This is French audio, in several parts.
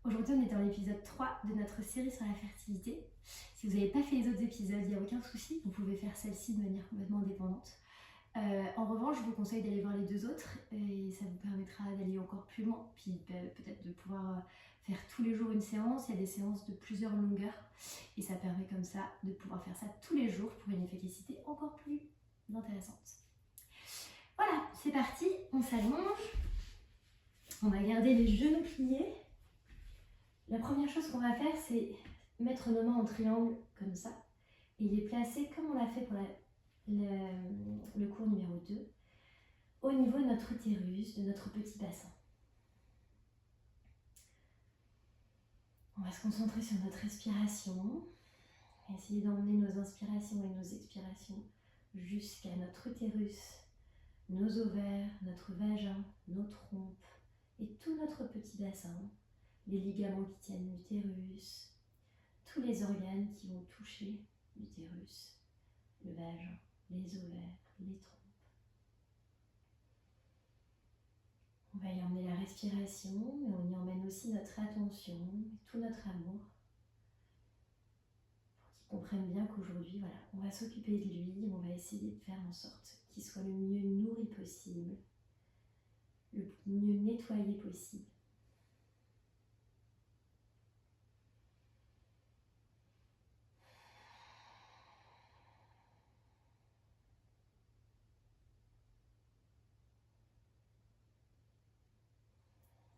Aujourd'hui, on est dans l'épisode 3 de notre série sur la fertilité. Si vous n'avez pas fait les autres épisodes, il n'y a aucun souci, vous pouvez faire celle-ci de manière complètement indépendante. En revanche, je vous conseille d'aller voir les deux autres et ça vous permettra d'aller encore plus loin, puis peut-être de pouvoir faire tous les jours une séance. Il y a des séances de plusieurs longueurs et ça permet comme ça de pouvoir faire ça tous les jours pour une efficacité encore plus intéressante. Voilà, c'est parti, on s'allonge, on va garder les genoux pliés. La première chose qu'on va faire, c'est mettre nos mains en triangle comme ça et les placer comme on l'a fait pour le cours numéro 2 au niveau de notre utérus, de notre petit bassin. On va se concentrer sur notre respiration, essayer d'emmener nos inspirations et nos expirations jusqu'à notre utérus, nos ovaires, notre vagin, nos trompes et tout notre petit bassin, les ligaments qui tiennent l'utérus, tous les organes qui vont toucher l'utérus, le vagin, les ovaires, les trompes. On va y emmener la respiration, mais on y emmène aussi notre attention, tout notre amour, pour qu'il comprenne bien qu'aujourd'hui, voilà, on va s'occuper de lui, on va essayer de faire en sorte qu'il soit le mieux nourri possible, le mieux nettoyé possible.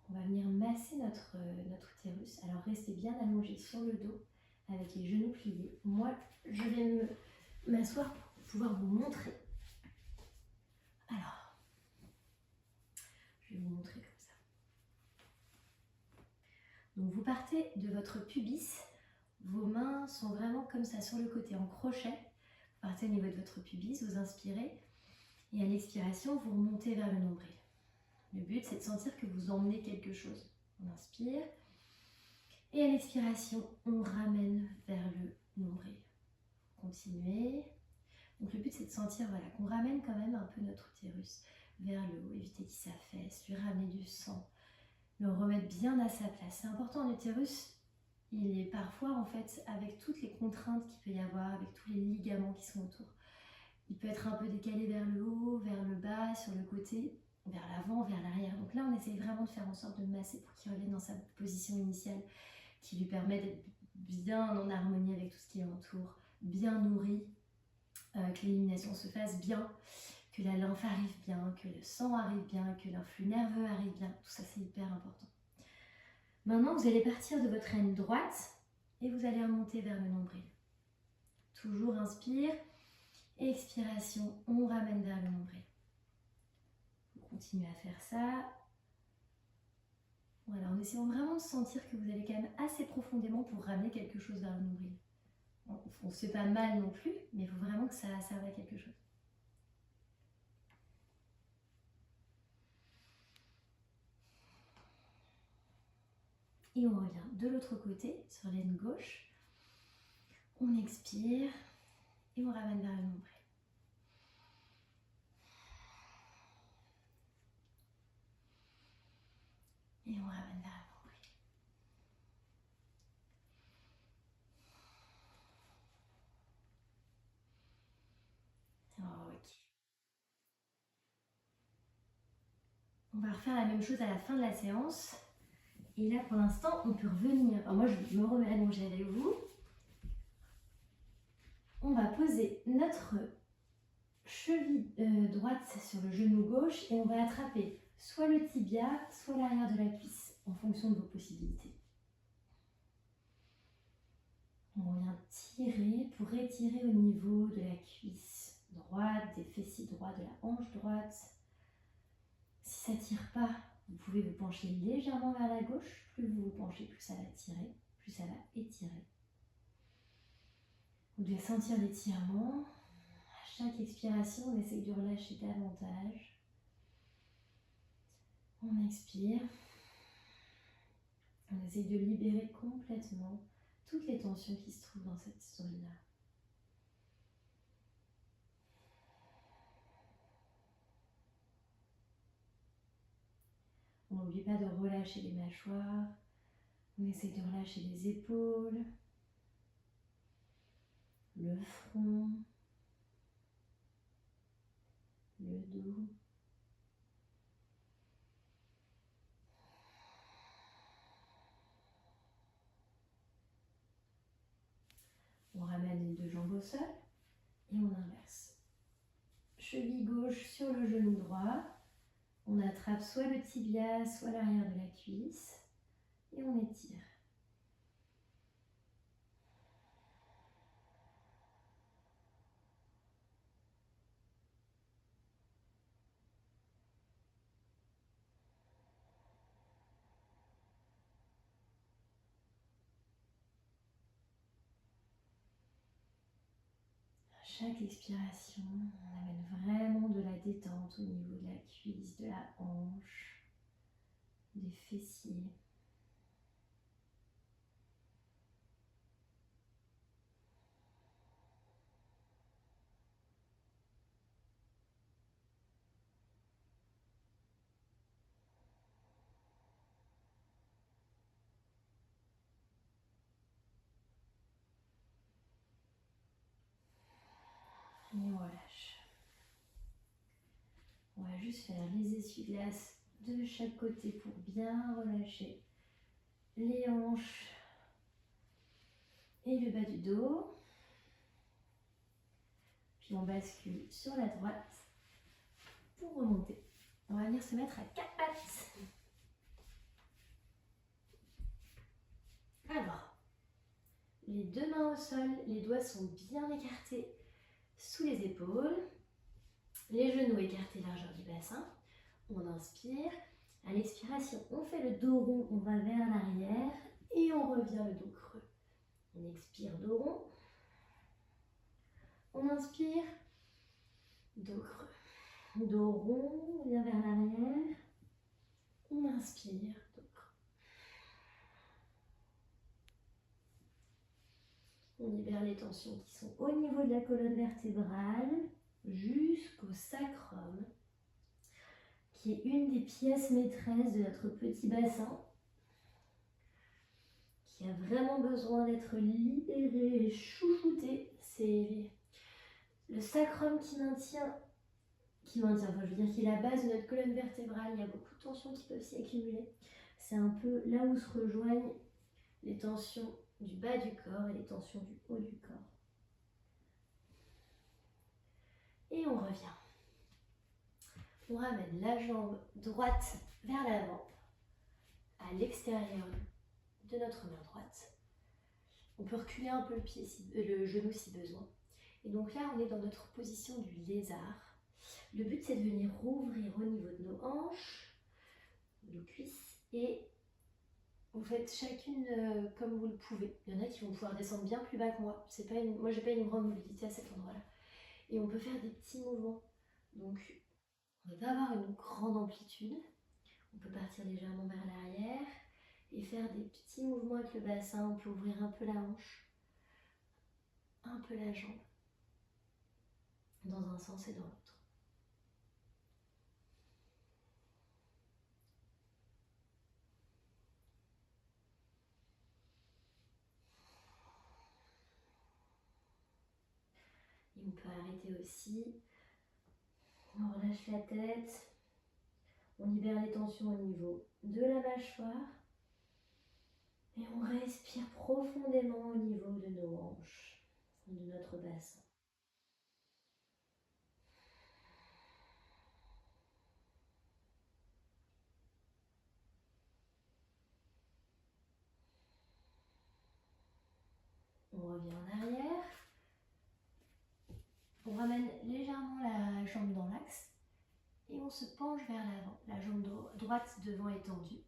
On va venir masser notre utérus. Alors restez bien allongé sur le dos avec les genoux pliés. Moi, je vais m'asseoir pour pouvoir vous montrer. Alors, je vais vous montrer comme ça. Donc vous partez de votre pubis. Vos mains sont vraiment comme ça sur le côté en crochet. Vous partez au niveau de votre pubis, vous inspirez. Et à l'expiration, vous remontez vers le nombril. Le but, c'est de sentir que vous emmenez quelque chose. On inspire. Et à l'expiration, on ramène vers le nombril. Continuez. Donc le but, c'est de sentir qu'on ramène quand même un peu notre utérus vers le haut. Éviter qu'il s'affaisse, lui ramener du sang, le remettre bien à sa place. C'est important, l'utérus, il est parfois en fait, avec toutes les contraintes qu'il peut y avoir, avec tous les ligaments qui sont autour, il peut être un peu décalé vers le haut, vers le bas, sur le côté, vers l'avant, vers l'arrière. Donc là, on essaye vraiment de faire en sorte de masser pour qu'il revienne dans sa position initiale, qui lui permet d'être bien en harmonie avec tout ce qui l'entoure, bien nourri, que l'élimination se fasse bien, que la lymphe arrive bien, que le sang arrive bien, que l'influx nerveux arrive bien. Tout ça, c'est hyper important. Maintenant, vous allez partir de votre aine droite et vous allez remonter vers le nombril. Toujours inspire, expiration, on ramène vers le nombril. Vous continuez à faire ça. Voilà, en essayant vraiment de sentir que vous allez quand même assez profondément pour ramener quelque chose vers le nombril. On ne se fait pas mal non plus, mais il faut vraiment que ça serve à quelque chose. Et on revient de l'autre côté, sur l'aine gauche. On expire et on ramène vers le nombril. Et on ramène vers le nombril. Ok. On va refaire la même chose à la fin de la séance. Et là, pour l'instant, on peut revenir. Alors moi, je me remets allongée avec vous. On va poser notre cheville droite sur le genou gauche et on va attraper soit le tibia, soit l'arrière de la cuisse, en fonction de vos possibilités. On vient tirer pour étirer au niveau de la cuisse droite, des fessiers droits, de la hanche droite. Si ça ne tire pas, vous pouvez vous pencher légèrement vers la gauche. Plus vous vous penchez, plus ça va tirer, plus ça va étirer. Vous devez sentir l'étirement. À chaque expiration, on essaye de relâcher davantage. On expire. On essaye de libérer complètement toutes les tensions qui se trouvent dans cette zone-là. On n'oublie pas de relâcher les mâchoires, On essaie de relâcher les épaules, le front, le dos. On ramène les deux jambes au sol et on inverse. Cheville gauche sur le genou droit. On attrape soit le tibia, soit l'arrière de la cuisse et on étire. À chaque expiration, on amène vraiment de la détente au niveau de la cuisse, de la hanche, des fessiers. Et on relâche. On va juste faire les essuie-glaces de chaque côté pour bien relâcher les hanches et le bas du dos. Puis on bascule sur la droite pour remonter. On va venir se mettre à quatre pattes. Alors, les deux mains au sol, les doigts sont bien écartés sous les épaules. Les genoux écartés largeur du bassin. On inspire. À l'expiration, on fait le dos rond, on va vers l'arrière et on revient le dos creux. On expire, dos rond. On inspire, dos creux. Dos rond, on vient vers l'arrière. On inspire, dos creux. On libère les tensions qui sont au niveau de la colonne vertébrale jusqu'au sacrum, qui est une des pièces maîtresses de notre petit bassin, qui a vraiment besoin d'être libéré et chouchouté. C'est le sacrum qui maintient, enfin, je veux dire, qui est la base de notre colonne vertébrale. Il y a beaucoup de tensions qui peuvent s'y accumuler. C'est un peu là où se rejoignent les tensions du bas du corps et les tensions du haut du corps. Et on revient. On ramène la jambe droite vers l'avant, à l'extérieur de notre main droite. On peut reculer un peu le genou si besoin. Et donc là, on est dans notre position du lézard. Le but, c'est de venir rouvrir au niveau de nos hanches, de nos cuisses, et vous faites chacune comme vous le pouvez. Il y en a qui vont pouvoir descendre bien plus bas que moi. Moi, j'ai pas une grande mobilité à cet endroit-là. Et on peut faire des petits mouvements. Donc, on ne va pas avoir une grande amplitude. On peut partir légèrement vers l'arrière et faire des petits mouvements avec le bassin. On peut ouvrir un peu la hanche, un peu la jambe, dans un sens et dans l'autre. Et on peut arrêter aussi. On relâche la tête. On libère les tensions au niveau de la mâchoire. Et on respire profondément au niveau de nos hanches, de notre bassin. On revient en arrière. On ramène légèrement la jambe dans l'axe et on se penche vers l'avant. La jambe droite devant est tendue.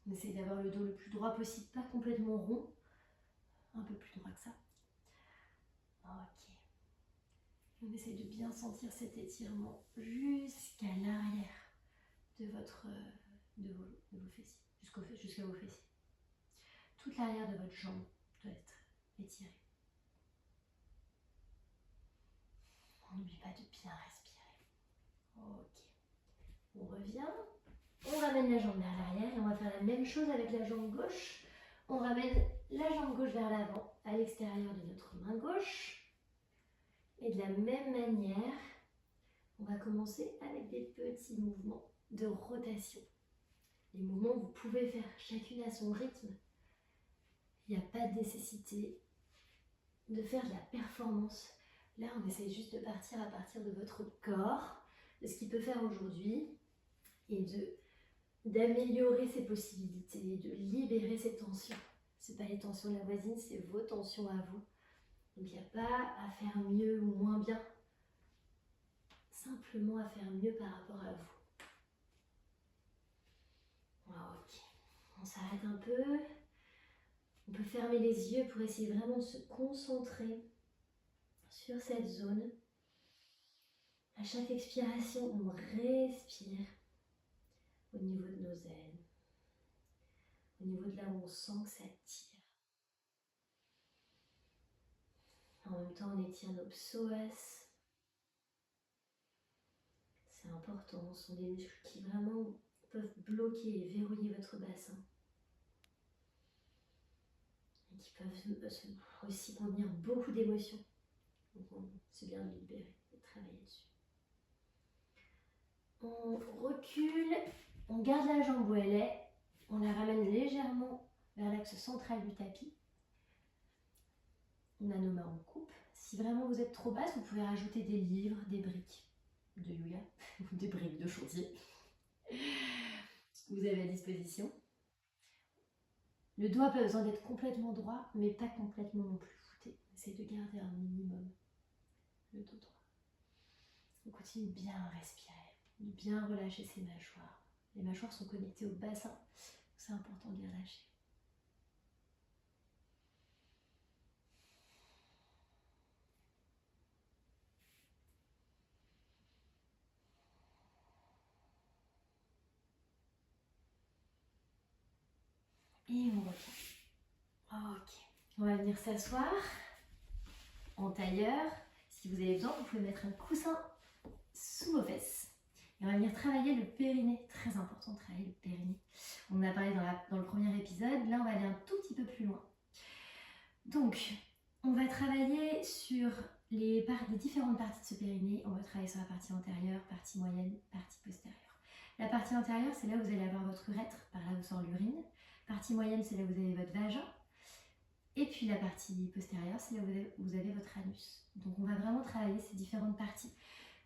On essaie d'avoir le dos le plus droit possible, pas complètement rond. Un peu plus droit que ça. Ok. On essaie de bien sentir cet étirement jusqu'à l'arrière de vos fessiers, jusqu'à vos fessiers. Toute l'arrière de votre jambe doit être étirée. On n'oublie pas de bien respirer. Ok. On revient. On ramène la jambe vers l'arrière et on va faire la même chose avec la jambe gauche. On ramène la jambe gauche vers l'avant, à l'extérieur de notre main gauche. Et de la même manière, on va commencer avec des petits mouvements de rotation. Les mouvements, vous pouvez faire chacune à son rythme. Il n'y a pas de nécessité de faire de la performance. Là, on essaie juste de partir à partir de votre corps, de ce qu'il peut faire aujourd'hui, et d'améliorer ses possibilités, de libérer ses tensions. Ce n'est pas les tensions de la voisine, c'est vos tensions à vous. Donc il n'y a pas à faire mieux ou moins bien, simplement à faire mieux par rapport à vous. Ok, on s'arrête un peu. On peut fermer les yeux pour essayer vraiment de se concentrer sur cette zone. À chaque expiration, on respire au niveau de nos ailes, au niveau de là où on sent que ça tire. En même temps, on étire nos psoas. C'est important, ce sont des muscles qui vraiment peuvent bloquer et verrouiller votre bassin. Et qui peuvent aussi contenir beaucoup d'émotions. Donc c'est bien de les libérer, de travailler dessus. On recule, on garde la jambe où elle est, on la ramène légèrement vers l'axe central du tapis. On a nos mains en coupe. Si vraiment vous êtes trop basse, vous pouvez rajouter des livres, des briques de yoga ou des briques de chantier. Vous avez à disposition. Le dos n'a pas besoin d'être complètement droit, mais pas complètement non plus fouté. Essayez de garder un minimum le dos droit. On continue bien à respirer, de bien relâcher ses mâchoires. Les mâchoires sont connectées au bassin, c'est important de les relâcher. Et on revient. Ok, on va venir s'asseoir en tailleur. Si vous avez besoin, vous pouvez mettre un coussin sous vos fesses. Et on va venir travailler le périnée. Très important de travailler le périnée. On en a parlé dans le premier épisode. Là, on va aller un tout petit peu plus loin. Donc, on va travailler sur les différentes parties de ce périnée. On va travailler sur la partie antérieure, partie moyenne, partie postérieure. La partie antérieure, c'est là où vous allez avoir votre urètre, par là où sort l'urine. Partie moyenne, c'est là où vous avez votre vagin. Et puis la partie postérieure, c'est là où vous avez votre anus. Donc on va vraiment travailler ces différentes parties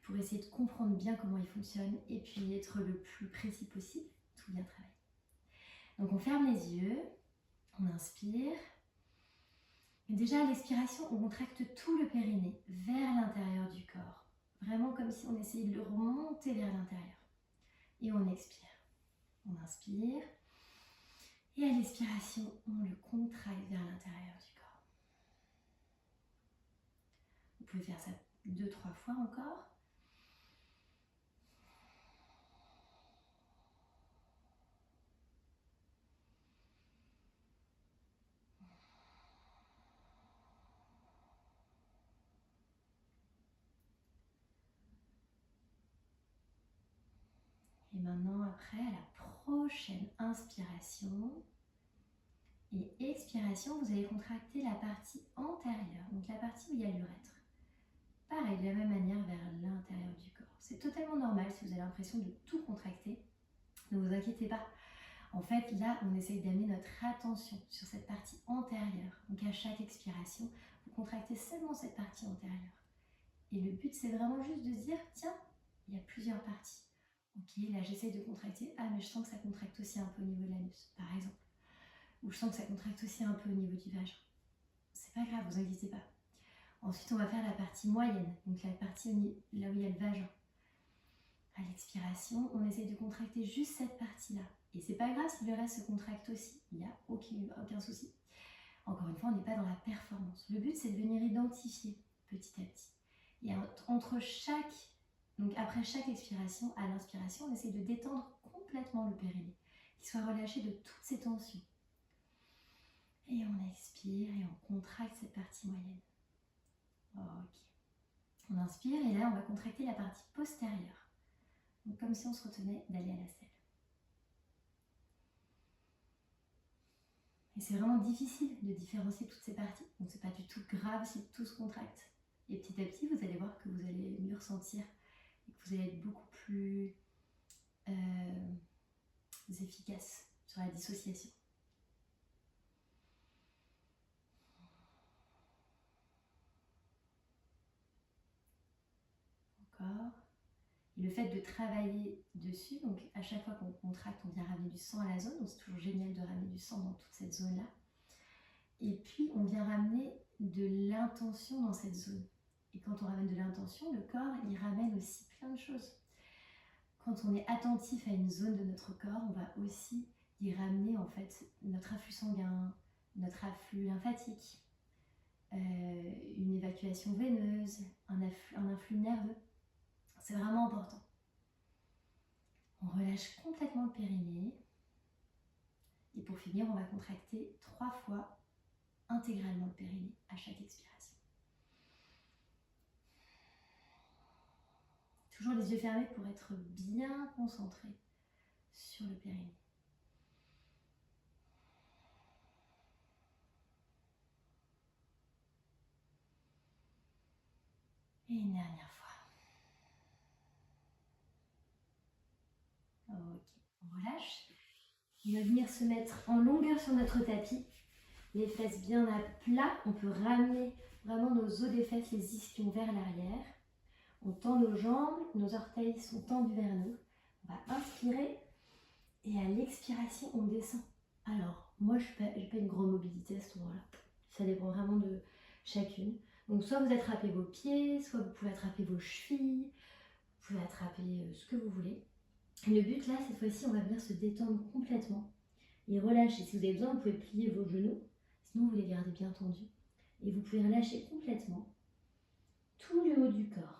pour essayer de comprendre bien comment ils fonctionnent et puis être le plus précis possible, tout bien travailler. Donc on ferme les yeux, on inspire. Et déjà à l'expiration, on contracte tout le périnée vers l'intérieur du corps. Vraiment comme si on essayait de le remonter vers l'intérieur. Et on expire. On inspire. Et à l'expiration, on le contracte vers l'intérieur du corps. Vous pouvez faire ça 2-3 fois encore. Et maintenant, après, à la prochaine inspiration et expiration, vous allez contracter la partie antérieure, donc la partie où il y a l'urètre. Pareil, de la même manière vers l'intérieur du corps. C'est totalement normal si vous avez l'impression de tout contracter. Ne vous inquiétez pas. En fait, là, on essaye d'amener notre attention sur cette partie antérieure. Donc à chaque expiration, vous contractez seulement cette partie antérieure. Et le but, c'est vraiment juste de se dire, tiens, il y a plusieurs parties. Ok, là j'essaye de contracter. Ah, mais je sens que ça contracte aussi un peu au niveau de l'anus, par exemple. Ou je sens que ça contracte aussi un peu au niveau du vagin. C'est pas grave, vous inquiétez pas. Ensuite, on va faire la partie moyenne, donc la partie là où il y a le vagin. À l'expiration, on essaye de contracter juste cette partie-là. Et c'est pas grave si le reste se contracte aussi, il n'y a aucun souci. Encore une fois, on n'est pas dans la performance. Le but, c'est de venir identifier petit à petit. Et donc après chaque expiration, à l'inspiration, on essaie de détendre complètement le périnée, qu'il soit relâché de toutes ces tensions. Et on expire et on contracte cette partie moyenne. Ok. On inspire et là, on va contracter la partie postérieure. Donc comme si on se retenait d'aller à la selle. Et c'est vraiment difficile de différencier toutes ces parties. Donc c'est pas du tout grave si tout se contracte. Et petit à petit, vous allez voir que vous allez mieux ressentir et que vous allez être beaucoup plus efficace sur la dissociation. Encore. Et le fait de travailler dessus, donc à chaque fois qu'on contracte, on vient ramener du sang à la zone, donc c'est toujours génial de ramener du sang dans toute cette zone-là. Et puis on vient ramener de l'intention dans cette zone. Et quand on ramène de l'intention, le corps, il ramène aussi plein de choses. Quand on est attentif à une zone de notre corps, on va aussi y ramener en fait notre afflux sanguin, notre afflux lymphatique, une évacuation veineuse, un influx nerveux. C'est vraiment important. On relâche complètement le périnée. Et pour finir, on va contracter 3 fois intégralement le périnée à chaque expiration. Toujours les yeux fermés pour être bien concentré sur le périnée. Et une dernière fois. Ok, on relâche. On va venir se mettre en longueur sur notre tapis. Les fesses bien à plat. On peut ramener vraiment nos os des fesses, les ischions vers l'arrière. On tend nos jambes, nos orteils sont tendus vers nous. On va inspirer et à l'expiration, on descend. Alors, moi, je n'ai pas une grande mobilité à ce moment-là. Ça dépend vraiment de chacune. Donc, soit vous attrapez vos pieds, soit vous pouvez attraper vos chevilles, vous pouvez attraper ce que vous voulez. Et le but, là, cette fois-ci, on va venir se détendre complètement et relâcher. Si vous avez besoin, vous pouvez plier vos genoux, sinon vous les gardez bien tendus. Et vous pouvez relâcher complètement tout le haut du corps.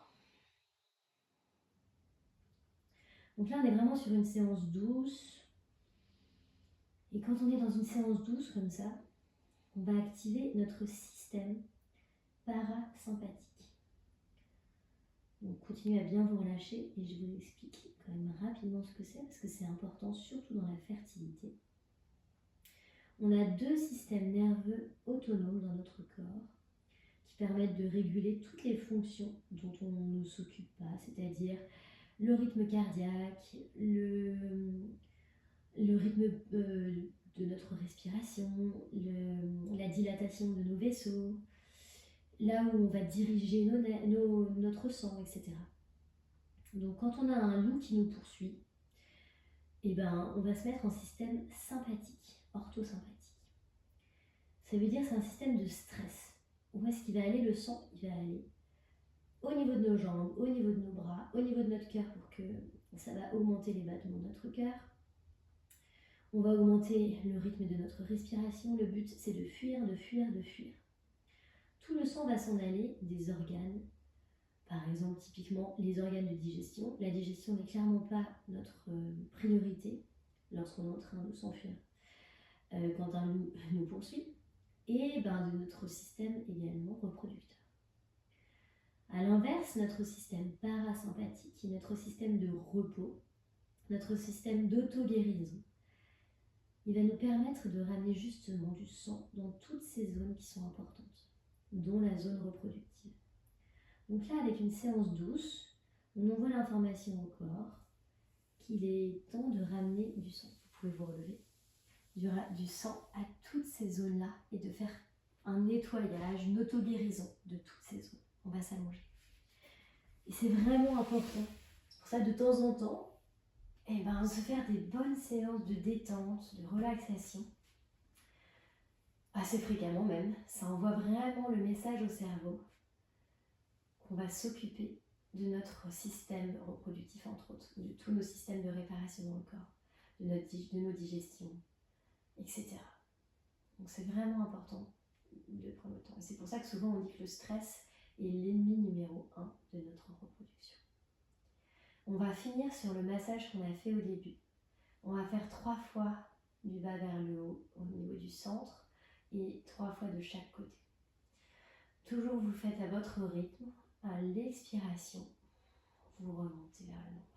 Donc là, on est vraiment sur une séance douce. Et quand on est dans une séance douce comme ça, on va activer notre système parasympathique. Donc continuez à bien vous relâcher et je vous explique quand même rapidement ce que c'est parce que c'est important, surtout dans la fertilité. On a 2 systèmes nerveux autonomes dans notre corps qui permettent de réguler toutes les fonctions dont on ne s'occupe pas, c'est-à-dire le rythme cardiaque, le rythme de notre respiration, la dilatation de nos vaisseaux, là où on va diriger notre sang, etc. Donc quand on a un loup qui nous poursuit, eh ben, on va se mettre en système sympathique, orthosympathique. Ça veut dire que c'est un système de stress. Où est-ce qu'il va aller le sang? Il va aller au niveau de nos jambes, au niveau de nos bras, au niveau de notre cœur pour que ça va augmenter les battements de notre cœur. On va augmenter le rythme de notre respiration. Le but, c'est de fuir, de fuir, de fuir. Tout le sang va s'en aller des organes. Par exemple, typiquement, les organes de digestion. La digestion n'est clairement pas notre priorité lorsqu'on est en train de s'enfuir quand un loup nous poursuit. Et de notre système également reproducteur. A l'inverse, notre système parasympathique est notre système de repos, notre système d'auto-guérison. Il va nous permettre de ramener justement du sang dans toutes ces zones qui sont importantes, dont la zone reproductive. Donc là, avec une séance douce, on envoie l'information au corps qu'il est temps de ramener du sang. Vous pouvez vous relever. Du sang à toutes ces zones-là et de faire un nettoyage, une auto-guérison de toutes ces zones. On va s'allonger. Et c'est vraiment important. C'est pour ça, de temps en temps, se faire des bonnes séances de détente, de relaxation, assez fréquemment même. Ça envoie vraiment le message au cerveau qu'on va s'occuper de notre système reproductif, entre autres, de tous nos systèmes de réparation dans le corps, de nos digestions, etc. Donc c'est vraiment important de prendre le temps. Et c'est pour ça que souvent on dit que le stress est l'ennemi numéro 1 de notre reproduction. On va finir sur le massage qu'on a fait au début. On va faire 3 fois du bas vers le haut au niveau du centre et 3 fois de chaque côté. Toujours vous faites à votre rythme. À l'expiration, vous remontez vers le nombril.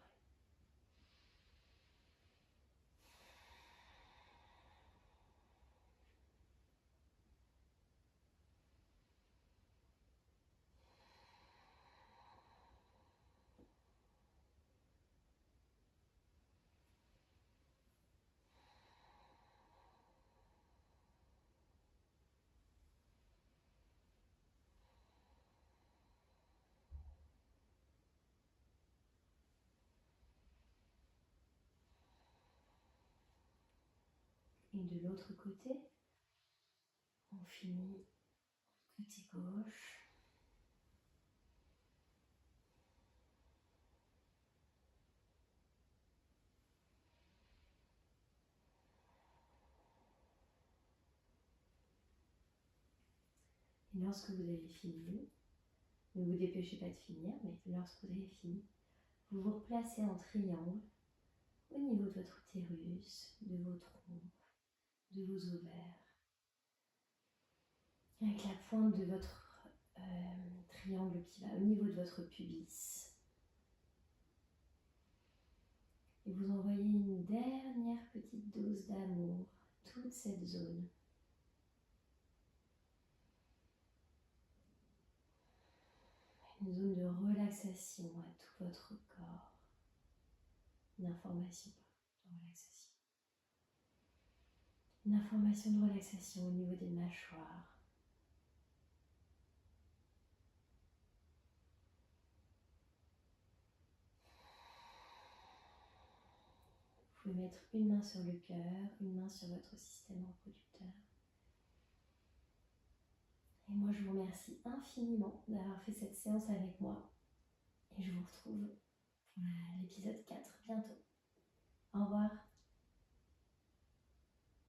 Et de l'autre côté, on finit côté gauche. Et lorsque vous avez fini, ne vous dépêchez pas de finir, mais lorsque vous avez fini, vous vous replacez en triangle au niveau de votre utérus, de vos trompes, de vos ovaires, avec la pointe de votre triangle qui va au niveau de votre pubis. Et vous envoyez une dernière petite dose d'amour, toute cette zone. Une zone de relaxation à tout votre corps. Une information de relaxation. Une information de relaxation au niveau des mâchoires. Vous pouvez mettre une main sur le cœur, une main sur votre système reproducteur. Et moi, je vous remercie infiniment d'avoir fait cette séance avec moi. Et je vous retrouve pour l'épisode 4 bientôt. Au revoir.